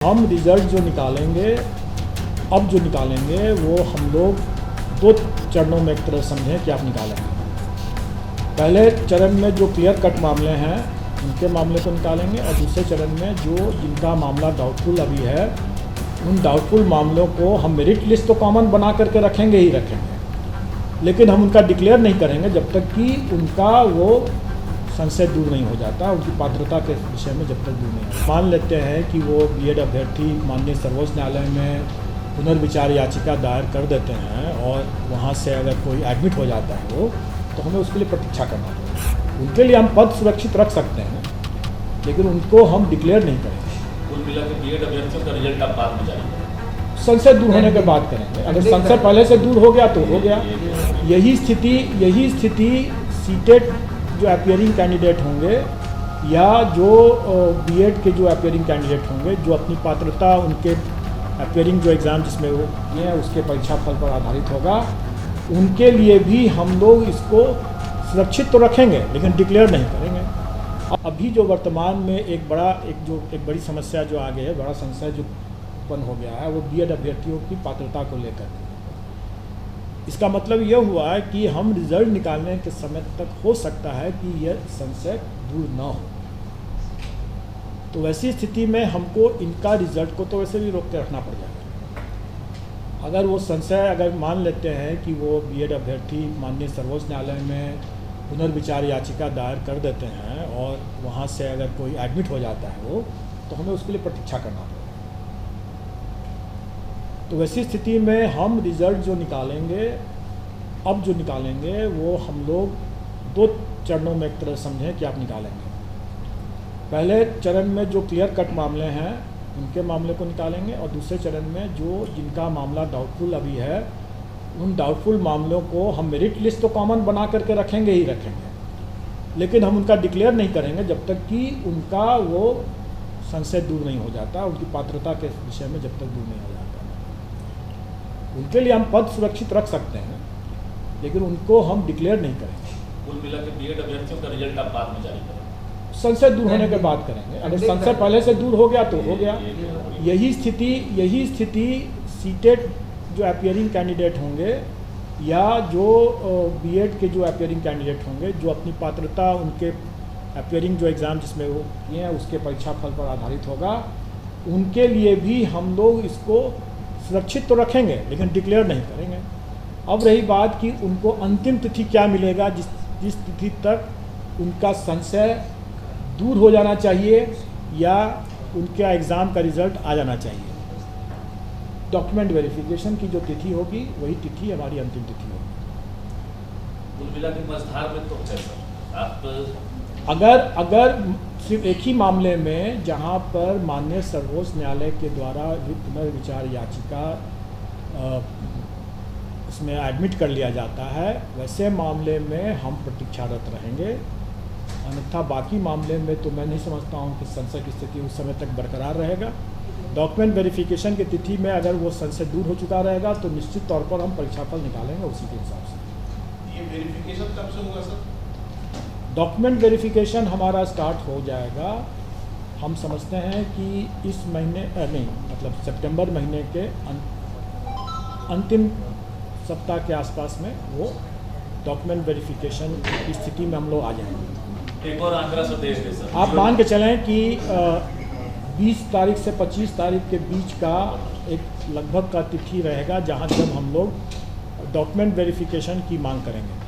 हम रिज़ल्ट जो निकालेंगे जो निकालेंगे वो हम लोग दो चरणों में एक तरह समझें कि आप निकालेंगे। पहले चरण में जो क्लियर कट मामले हैं उनके मामले को निकालेंगे और दूसरे चरण में जो जिनका मामला डाउटफुल अभी है उन डाउटफुल मामलों को हम मेरिट लिस्ट तो कॉमन बना करके रखेंगे ही रखेंगे, लेकिन हम उनका डिक्लेयर नहीं करेंगे जब तक कि उनका वो संशय दूर नहीं हो जाता, उनकी पात्रता के विषय में जब तक दूर नहीं होता। मान लेते हैं कि वो बीएड अभ्यर्थी माननीय सर्वोच्च न्यायालय में पुनर्विचार याचिका दायर कर देते हैं और वहाँ से अगर कोई एडमिट हो जाता है वो, तो हमें उसके लिए प्रतीक्षा करना पड़ेगा। उनके लिए हम पद सुरक्षित रख सकते हैं, लेकिन उनको हम डिक्लेयर नहीं करेंगे। कुल मिला के बीएड अभ्यर्थियों का रिजल्ट आप बाद में जारी करेंगे, संशय दूर होने के बाद करेंगे। अगर संशय पहले से दूर हो गया तो हो गया। यही स्थिति सीटेट जो अपियरिंग कैंडिडेट होंगे या जो बीएड के जो अपियरिंग कैंडिडेट होंगे, जो अपनी पात्रता उनके अपियरिंग जो एग्ज़ाम जिसमें वो किए हैं उसके परीक्षा फल पर आधारित होगा, उनके लिए भी हम लोग इसको सुरक्षित तो रखेंगे लेकिन डिक्लेयर नहीं करेंगे। अभी जो वर्तमान में एक बड़ी समस्या जो आ गई है, बड़ा संशय जो उत्पन्न हो गया है वो बीएड अभ्यर्थियों की पात्रता को लेकर। इसका मतलब यह हुआ है कि हम रिजल्ट निकालने के समय तक हो सकता है कि यह संशय दूर न हो। तो वैसी स्थिति में हमको इनका रिजल्ट को तो वैसे भी रोक के रखना पड़ जाएगा। अगर वो संशय अगर मान लेते हैं कि वो बीएड अभ्यर्थी माननीय सर्वोच्च न्यायालय में पुनर्विचार याचिका दायर कर देते हैं और वहाँ से अगर कोई एडमिट हो जाता है वो, तो हमें उसके लिए प्रतीक्षा करना पड़ेगा। तो वैसी स्थिति में हम रिज़ल्ट जो निकालेंगे वो हम लोग दो चरणों में एक तरह समझें कि आप निकालेंगे। पहले चरण में जो क्लियर कट मामले हैं उनके मामले को निकालेंगे और दूसरे चरण में जो जिनका मामला डाउटफुल अभी है उन डाउटफुल मामलों को हम मेरिट लिस्ट तो कॉमन बना करके रखेंगे ही रखेंगे, लेकिन हम उनका डिक्लेयर नहीं करेंगे जब तक कि उनका वो संशय दूर नहीं हो जाता, उनकी पात्रता के विषय में जब तक दूर नहीं हो जाता। उनके लिए हम पद सुरक्षित रख सकते हैं, लेकिन उनको हम डिक्लेयर नहीं करेंगे। कुल मिला के बीएड अभ्यर्थियों का रिजल्ट आप बाद में जारी करेंगे, संशय दूर होने के बाद करेंगे। अगर संशय पहले से दूर हो गया तो हो गया। यही स्थिति सीटेट जो अपियरिंग कैंडिडेट होंगे या जो बीएड के जो अपियरिंग कैंडिडेट होंगे, जो अपनी पात्रता उनके अपियरिंग जो एग्ज़ाम जिसमें वो किए हैं उसके परीक्षा फल पर आधारित होगा, उनके लिए भी हम लोग इसको सुरक्षित तो रखेंगे लेकिन डिक्लेयर नहीं करेंगे। अब रही बात कि उनको अंतिम तिथि क्या मिलेगा, जिस तिथि तक उनका संशय दूर हो जाना चाहिए या उनका एग्ज़ाम का रिज़ल्ट आ जाना चाहिए। डॉक्यूमेंट वेरिफिकेशन की जो तिथि होगी वही तिथि हमारी अंतिम तिथि होगी। कुल मिला के मझधार में तो है सर आप अगर सिर्फ एक ही मामले में जहां पर माननीय सर्वोच्च न्यायालय के द्वारा पुनर्विचार याचिका इसमें एडमिट कर लिया जाता है, वैसे मामले में हम प्रतीक्षारत रहेंगे। अन्यथा बाकी मामले में तो मैं नहीं समझता हूं कि संशय की स्थिति उस समय तक बरकरार रहेगा। डॉक्यूमेंट वेरिफिकेशन की तिथि में अगर वो संशय दूर हो चुका रहेगा तो निश्चित तौर पर हम परीक्षाफल निकालेंगे उसी के हिसाब से। ये वेरिफिकेशन कब से होगा सर? डॉक्यूमेंट वेरिफिकेशन हमारा स्टार्ट हो जाएगा, हम समझते हैं कि इस महीने मतलब सितंबर महीने के अंतिम सप्ताह के आसपास में वो डॉक्यूमेंट वेरिफिकेशन की स्थिति में हम लोग आ जाएंगे। एक और आंकड़ा सर देश के सर आप मान के चलें कि 20 तारीख से 25 तारीख के बीच का एक लगभग का तिथि रहेगा जहां जब हम लोग डॉक्यूमेंट वेरिफिकेशन की मांग करेंगे।